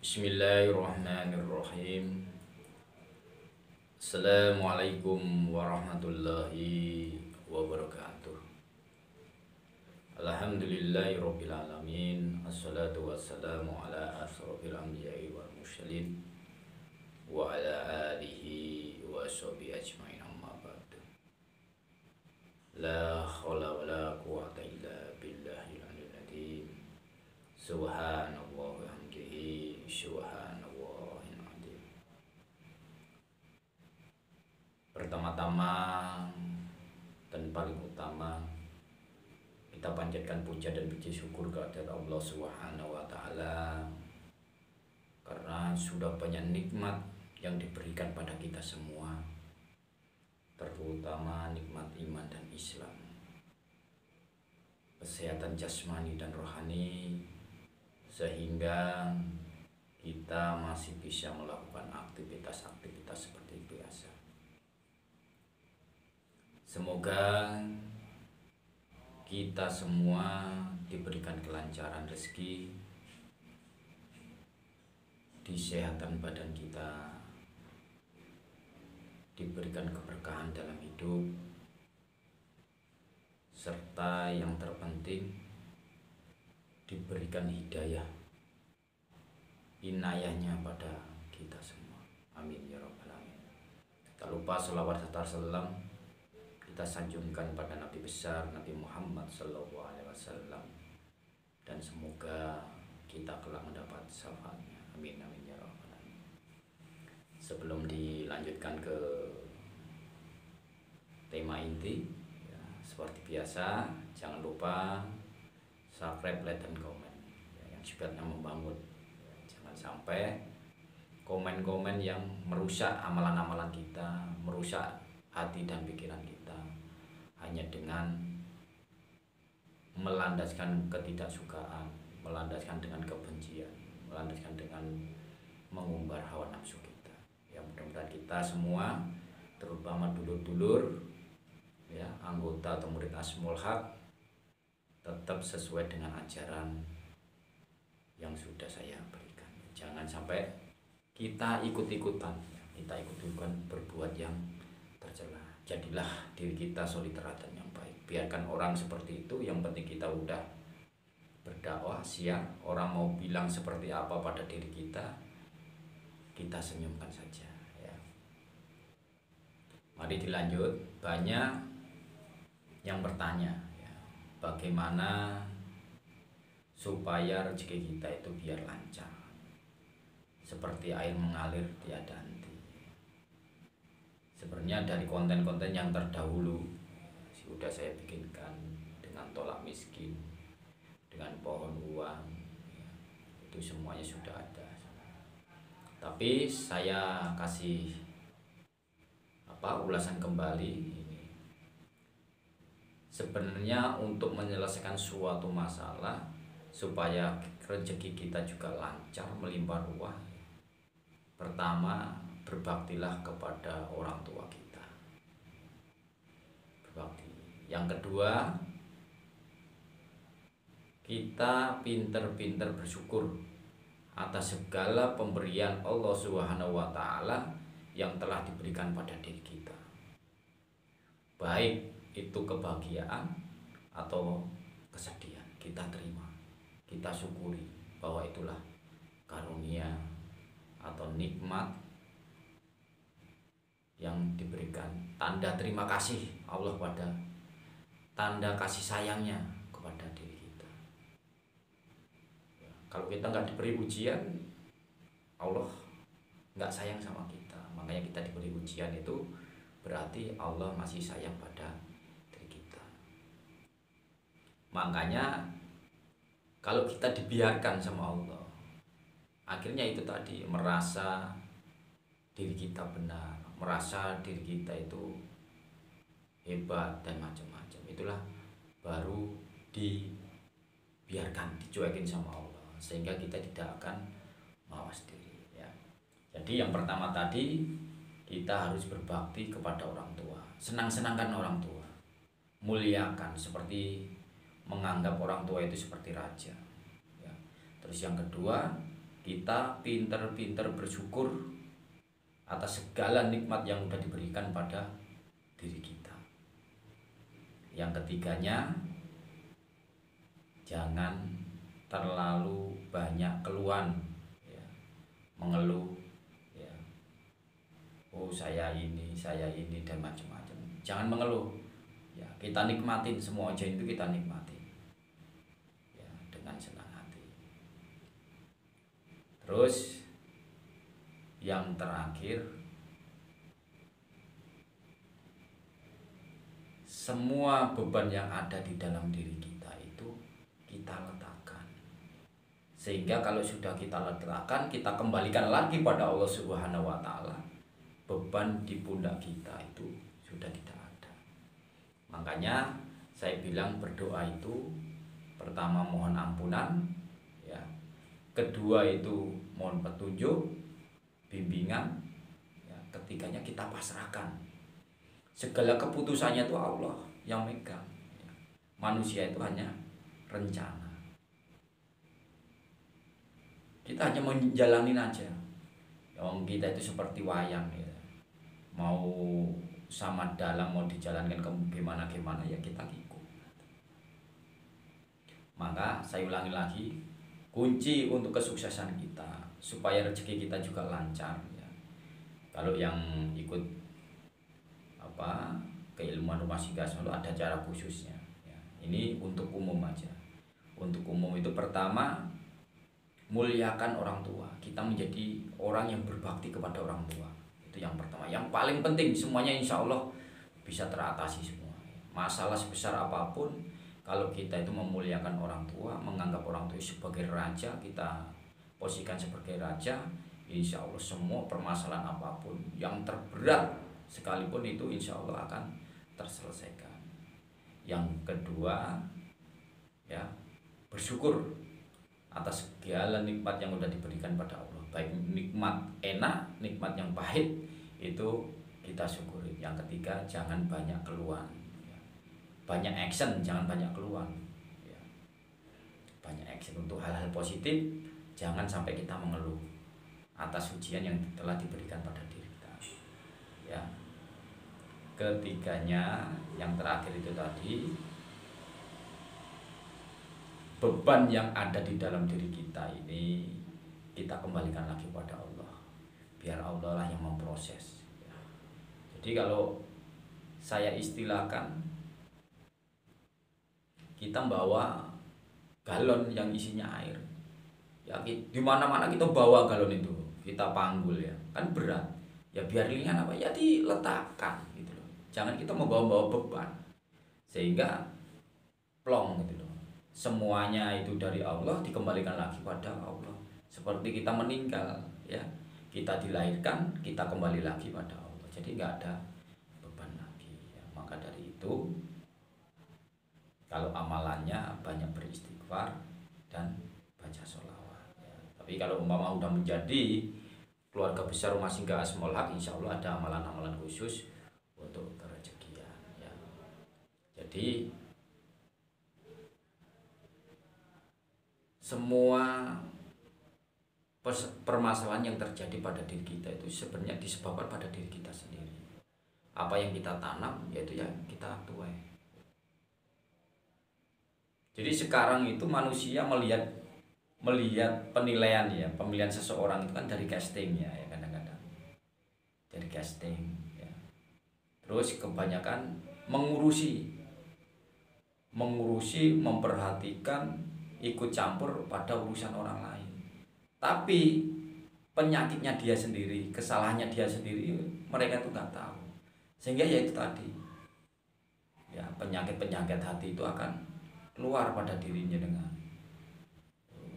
Bismillahirrahmanirrahim. Assalamualaikum warahmatullahi wabarakatuh. Alhamdulillahirabbil alamin. Assalatu wassalamu ala asrofil anbiya'i wal mursalin wa ala alihi wa sahbihi ajmain, amma ba'du. La haula wala quwwata illa billahil aliyyil azim. Subhanallah wa bihamdihi subhanallahil azim. Pertama-tama dan paling utama, kita panjatkan puja dan puji syukur kepada Allah Subhanahu wa taala karena sudah banyak nikmat yang diberikan pada kita semua, terutama nikmat iman dan Islam, kesehatan jasmani dan rohani, sehingga kita masih bisa melakukan aktivitas-aktivitas seperti biasa. Semoga kita semua diberikan kelancaran rezeki, kesehatan badan kita, diberikan keberkahan dalam hidup, serta yang terpenting diberikan hidayah, inayahnya pada kita semua. Amin ya rabbal alamin. Tak lupa sholawat serta salam kita sanjungkan pada Nabi besar Nabi Muhammad sallallahu alaihi wasallam, dan semoga kita kelak mendapat syafaatnya. Amin amin ya rabbal alamin. Sebelum dilanjutkan ke tema inti, ya, seperti biasa jangan lupa subscribe, like, dan komen, ya, yang sifatnya membangun, ya, jangan sampai komen-komen yang merusak amalan-amalan kita, merusak hati dan pikiran kita hanya dengan melandaskan ketidaksukaan, melandaskan dengan kebencian, melandaskan dengan mengumbar hawa nafsu kita. Ya, mudah-mudahan kita semua, terutama dulur-dulur, ya, anggota atau murid Asmul Haq, tetap sesuai dengan ajaran yang sudah saya berikan. Jangan sampai kita ikut-ikutan berbuat yang tercela. Jadilah diri kita solid teladan yang baik. Biarkan orang seperti itu, yang penting kita udah berdakwah siap. Orang mau bilang seperti apa pada diri kita senyumkan saja, ya. Mari dilanjut. Banyak yang bertanya, bagaimana supaya rezeki kita itu biar lancar, seperti air mengalir tiada henti. Sebenarnya dari konten-konten yang terdahulu sudah saya bikinkan dengan tolak miskin, dengan pohon uang, ya, itu semuanya sudah ada. Tapi saya kasih ulasan kembali. Sebenarnya untuk menyelesaikan suatu masalah supaya rezeki kita juga lancar, melimpah ruah, pertama berbaktilah kepada orang tua kita. Berbakti. Yang kedua, kita pinter-pinter bersyukur atas segala pemberian Allah Subhanahu wa taala yang telah diberikan pada diri kita. Baik itu kebahagiaan atau kesedihan, kita terima, kita syukuri bahwa itulah karunia atau nikmat yang diberikan, tanda terima kasih Allah pada, tanda kasih sayangnya kepada diri kita. Kalau kita nggak diberi ujian, Allah nggak sayang sama kita. Makanya kita diberi ujian itu berarti Allah masih sayang pada diri kita. Makanya kalau kita dibiarkan sama Allah, akhirnya itu tadi, merasa diri kita benar, merasa diri kita itu hebat dan macam-macam, itulah baru dibiarkan, dicuekin sama Allah, sehingga kita tidak akan mawas diri, ya. Jadi yang pertama tadi, kita harus berbakti kepada orang tua, senang-senangkan orang tua, muliakan, seperti menganggap orang tua itu seperti raja, ya. Terus yang kedua, kita pinter-pinter bersyukur atas segala nikmat yang sudah diberikan pada diri kita. Yang ketiganya, jangan terlalu banyak keluhan, ya, mengeluh, ya. Oh saya ini dan macam-macam. Jangan mengeluh, ya. Kita nikmatin semua ujian itu, kita nikmatin, ya, dengan senang hati. Terus yang terakhir, semua beban yang ada di dalam diri kita itu kita letakkan. Sehingga kalau sudah kita letakkan, kita kembalikan lagi pada Allah Subhanahu wa taala, beban di pundak kita itu sudah tidak ada. Makanya saya bilang berdoa itu pertama mohon ampunan, ya. Kedua itu mohon petunjuk, bimbingan, ya. Ketiganya kita pasrahkan. Segala keputusannya itu Allah yang megang, ya. Manusia itu hanya rencana. Kita hanya menjalani aja. Yang kita itu seperti wayang, ya. Mau sama dalam mau dijalankan ke gimana ya kita ikut. Maka saya ulangi lagi, kunci untuk kesuksesan kita supaya rezeki kita juga lancar, ya. Kalau yang ikut keilmuan rumah singgah selalu ada cara khususnya, ya. Ini untuk umum aja. Untuk umum itu pertama, muliakan orang tua. Kita menjadi orang yang berbakti kepada orang tua. Itu yang pertama. Yang paling penting, semuanya insya Allah bisa teratasi semua. Masalah sebesar apapun, kalau kita itu memuliakan orang tua, menganggap orang tua sebagai raja, kita posisikan sebagai raja, insya Allah semua permasalahan apapun yang terberat sekalipun itu insya Allah akan terselesaikan. Yang kedua, ya, bersyukur atas segala nikmat yang sudah diberikan pada Allah, baik nikmat enak, nikmat yang pahit, itu kita syukuri. Yang ketiga, jangan banyak keluhan, ya. Banyak action, jangan banyak keluhan, ya. Banyak action untuk hal-hal positif, jangan sampai kita mengeluh atas ujian yang telah diberikan pada diri kita, ya. Ketiganya, yang terakhir itu tadi, beban yang ada di dalam diri kita ini kita kembalikan lagi pada Allah, biar Allah lah yang memproses, ya. Jadi kalau saya istilahkan, kita bawa galon yang isinya air, ya, di mana-mana kita bawa galon itu, kita panggul, ya, kan berat, ya biar ringan apa ya diletakkan gitu loh. Jangan kita membawa-bawa beban sehingga plong gitu loh. Semuanya itu dari Allah, dikembalikan lagi pada Allah. Seperti kita meninggal, ya, kita dilahirkan, kita kembali lagi pada Allah. Jadi nggak ada beban lagi, ya. Maka dari itu, kalau amalannya banyak beristighfar dan baca sholawat, ya. Tapi kalau umpama udah menjadi keluarga besar Rumah Singgah Asmaul Haq, insya Allah ada amalan-amalan khusus untuk kerezekian, ya. Jadi semua permasalahan yang terjadi pada diri kita itu sebenarnya disebabkan pada diri kita sendiri. Apa yang kita tanam, yaitu yang kita tuai. Jadi sekarang itu manusia melihat penilaian, ya, pemilihan seseorang itu kan dari castingnya, ya, kadang-kadang dari casting, ya. Terus kebanyakan mengurusi, memperhatikan, ikut campur pada urusan orang lain. Tapi penyakitnya dia sendiri, kesalahannya dia sendiri, mereka itu nggak tahu. Sehingga ya itu tadi, ya, penyakit hati itu akan keluar pada dirinya dengan,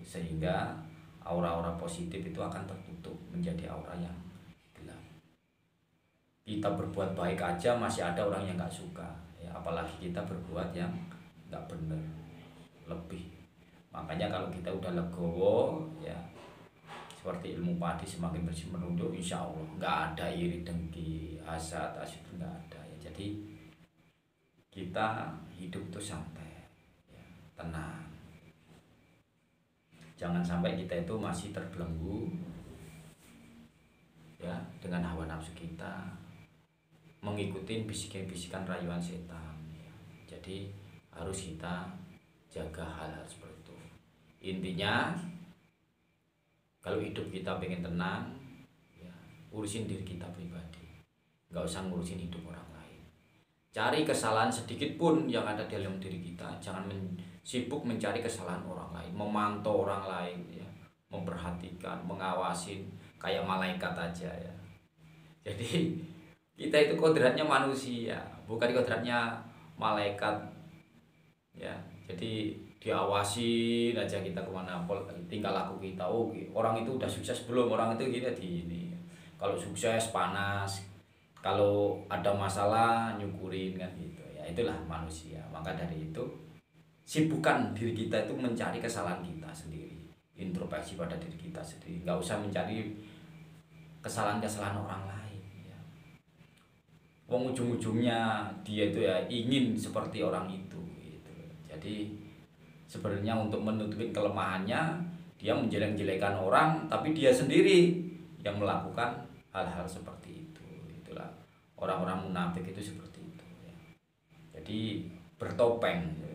sehingga aura-aura positif itu akan tertutup menjadi aura yang gelap. Kita berbuat baik aja masih ada orang yang nggak suka, ya, apalagi kita berbuat yang nggak benar lebih. Makanya kalau kita udah legowo, ya, seperti ilmu padi semakin bersih menunduk, insya Allah nggak ada iri dengki, hasad, itu nggak ada, ya. Jadi kita hidup itu santai, ya, tenang. Jangan sampai kita itu masih terbelenggu ya dengan hawa nafsu kita, mengikuti bisikan-bisikan rayuan setan ya. Jadi harus kita jaga hal-hal seperti itu. Intinya kalau hidup kita pengen tenang ya, urusin diri kita pribadi, nggak usah ngurusin hidup orang lain. Cari kesalahan sedikit pun yang ada dalam diri kita, jangan sibuk mencari kesalahan orang lain, memantau orang lain ya, memperhatikan, mengawasin kayak malaikat aja ya. Jadi kita itu kodratnya manusia, bukan kodratnya malaikat ya. Jadi diawasin aja kita kemana, tingkah laku kita. Oh, orang itu udah sukses belum, orang itu kita di ini. Kalau sukses panas, kalau ada masalah nyukurin kan gitu ya. Itulah manusia. Maka dari itu sibukkan diri kita itu mencari kesalahan kita sendiri, introspeksi pada diri kita sendiri, nggak usah mencari kesalahan-kesalahan orang lain ya. Wong ujung-ujungnya dia itu ya ingin seperti orang itu gitu. Jadi sebenarnya untuk menutupi kelemahannya dia menjelek-jelekan orang, tapi dia sendiri yang melakukan hal-hal seperti itu. Itulah orang-orang munafik itu seperti itu ya. Jadi bertopeng ya.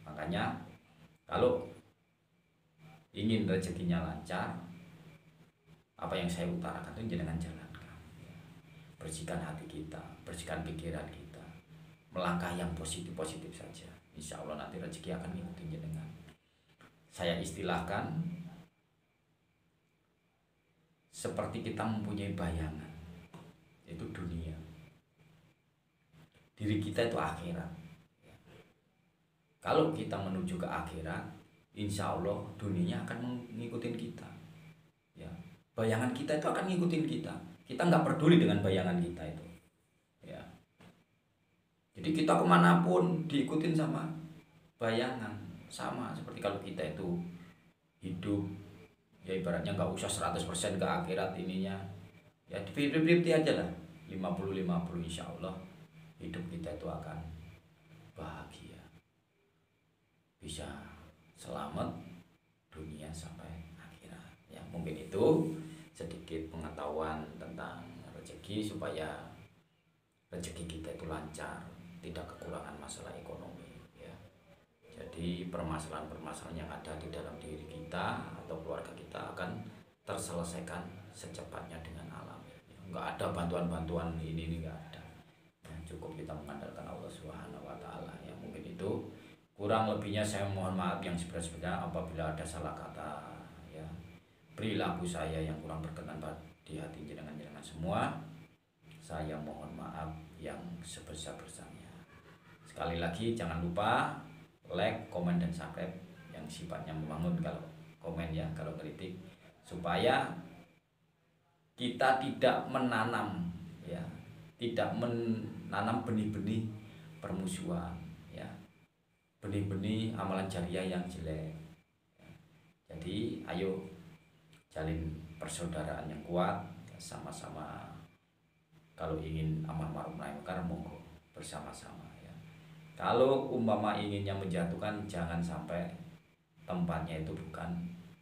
Makanya kalau ingin rezekinya lancar, apa yang saya utarakan itu jangan jalankan ya. Bersihkan hati kita, bersihkan pikiran kita, melangkah yang positif-positif saja. Insya Allah nanti rezeki akan ngikutin jenengan. Saya istilahkan seperti kita mempunyai bayangan, itu dunia. Diri kita itu akhirat. Kalau kita menuju ke akhirat, insya Allah dunianya akan mengikutin kita. Ya, bayangan kita itu akan ngikutin kita. Kita nggak peduli dengan bayangan kita itu. Ya. Jadi kita kemanapun diikutin sama bayangan. Sama seperti kalau kita itu hidup, ya ibaratnya nggak usah 100% ke akhirat ininya. Ya di 50-50 aja lah, 50-50 insya Allah hidup kita itu akan bahagia, bisa selamat dunia sampai akhirat ya. Mungkin itu sedikit pengetahuan tentang rezeki supaya rezeki kita itu lancar, tidak kekurangan masalah ekonomi ya. Jadi permasalahan-permasalahan yang ada di dalam diri kita atau keluarga kita akan terselesaikan secepatnya dengan alam ya. Nggak ada bantuan-bantuan ini nggak ada ya, cukup kita mengandalkan Allah Subhanahu wa Ta'ala ya. Mungkin itu, kurang lebihnya saya mohon maaf yang sebenarnya apabila ada salah kata ya, perilaku saya yang kurang berkenan di hati jenengan-jenengan semua, saya mohon maaf yang sebesar-besarnya. Sekali lagi jangan lupa like, komen, dan subscribe yang sifatnya membangun kalau komen ya, kalau kritik, supaya kita tidak menanam ya, tidak menanam benih-benih permusuhan ya, benih-benih amalan jariah yang jelek. Jadi ayo jalin persaudaraan yang kuat sama-sama. Kalau ingin aman ma'ruf nahi munkar, monggo bersama-sama ya. Kalau umpama inginnya menjatuhkan, jangan sampai tempatnya itu bukan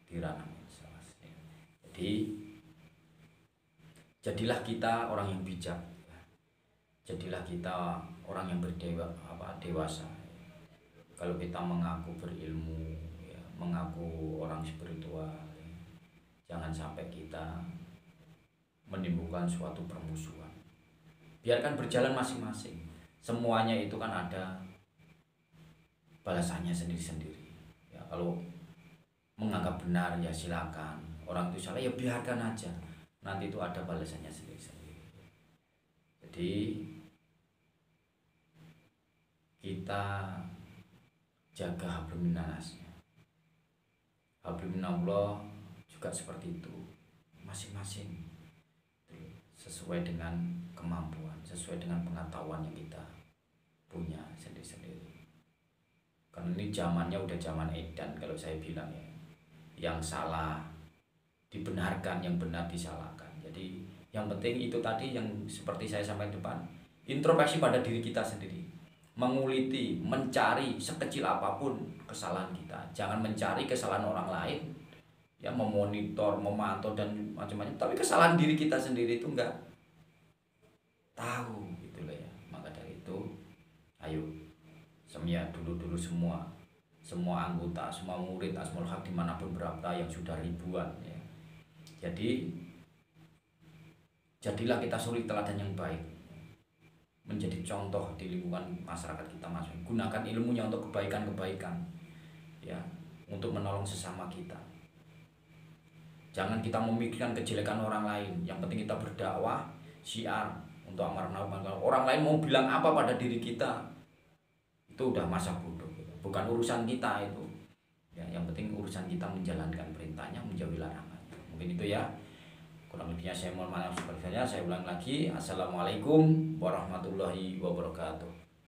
di ranah medsos ya. Jadi jadilah kita orang yang bijak ya. Jadilah kita orang yang dewasa. Kalau kita mengaku berilmu ya, mengaku orang spiritual ya, jangan sampai kita menimbulkan suatu permusuhan. Biarkan berjalan masing-masing. Semuanya itu kan ada balasannya sendiri-sendiri ya. Kalau menganggap benar ya silakan, orang itu salah ya biarkan aja, nanti itu ada balasannya sendiri-sendiri. Jadi kita jaga hablum minannasnya. Hablum minallah juga seperti itu, masing-masing sesuai dengan kemampuan, sesuai dengan pengetahuan yang kita punya sendiri-sendiri. Karena ini zamannya udah zaman edan kalau saya bilang ya. Yang salah dibenarkan, yang benar disalahkan. Jadi yang penting itu tadi yang seperti saya sampaikan depan, introspeksi pada diri kita sendiri. menguliti, mencari sekecil apapun kesalahan kita. Jangan mencari kesalahan orang lain, ya memonitor, memantau dan macam-macam. Tapi kesalahan diri kita sendiri itu enggak tahu gitu loh ya. Maka dari itu, ayo semia dulu semua anggota, semua murid Asmaul Haq dimanapun berada yang sudah ribuan ya. Jadi jadilah kita suri teladan yang baik, menjadi contoh di lingkungan masyarakat kita masing. Gunakan ilmunya untuk kebaikan-kebaikan ya, untuk menolong sesama kita. Jangan kita memikirkan kejelekan orang lain. Yang penting kita berdakwah, syiar untuk amar ma'ruf nahi. Orang lain mau bilang apa pada diri kita, itu udah masa bodoh. Bukan urusan kita itu. Ya, yang penting urusan kita menjalankan perintahnya, menjauhi larangannya. Mungkin itu ya. Kurang lebihnya saya mohon maaf sebesar-besarnya. Saya ulang lagi. Assalamualaikum warahmatullahi wabarakatuh.